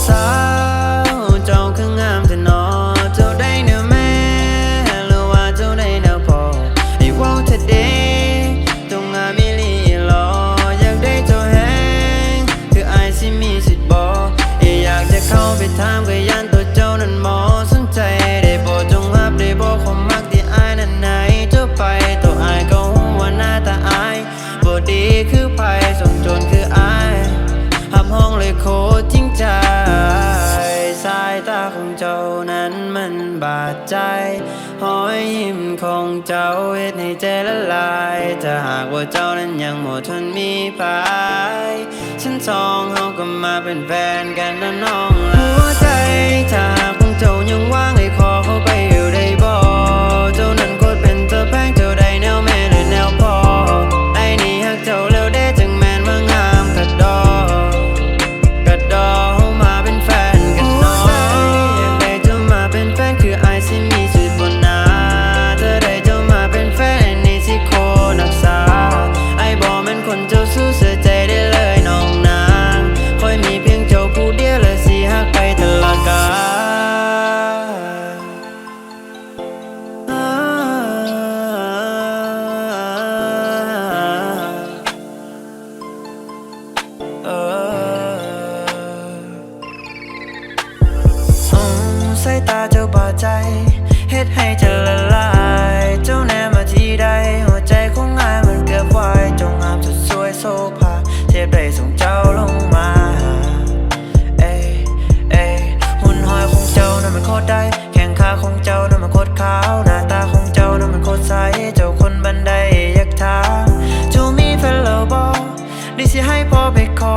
สาวเจ้าคืองามแต่นอเจ้าได้เนื้อแม่หรือว่าเจ้าได้เนื้อพอไอ้ว้าวเธอเด้เจ้างามมิลีหล่ออยากได้เจ้าแหงคืออายสิมีสิทธิ์บอกอยากจะเข้าไปถามก็ยันตัวเจ้านั้นหมอสนใจได้บอกจงรับได้บอกความมักที่อายนั้นไหนเจ้าไปตัวอายก็หูว่าหน้าตาอายบ่ดีคือไผสมจนคืออายหับห้องเลยโคตรจริงใจสายตาของเจ้านั้นมันบาดใจหอยยิ้มของเจ้าเฮ็ดให้ใจละลายถ้าหากว่าเจ้านั้นยังบ่ทนมีภัยฉันสองเฮาก็มาเป็นแฟนกันนะน้องหัวใจถ้าหากของเจ้ายังว่างให้ขอเข้าไปอยู่ได้บ่เจ้านั้นโคตรเป็นเธอแพงเจ้าได้แนวแม่หรือแนวพ่อไอ้นี่ฮักเจ้าแล้วเด้จังแม่นว่างามกระดอมาเป็นแฟนกันน้องอยากได้เจ้ามาเป็นแฟนคืออายสิมีสิทธิ์บ่นาเธอได้เจ้ามาเป็นแฟนนี่สิโคนักษาไอ้บ่แม่นคนเจ้าสู้เสียใจได้เลยน้องนางคอยมีเพียงเจ้าผู้เดียวและสิฮักไปตลอดกาลสายตาเจ้าบาดใจเฮ็ดให้เธอละลายเจ้าแนมมาที่ใดหัวใจของอายมันเกือบวายจงงามสุดสวยโซภาเทียบได้ส่งเจ้าลงมาหุ่นหอยของเจ้านั้นมันโคตรได้แข้งขาของเจ้านั้นมันโคตรขาวหน้าตาของเจ้านั้นมันโคตรใสเจ้าคนบันไดอยากถามเจ้ามีแฟนแล้วบ่ได้สิให้พ่อไปขอ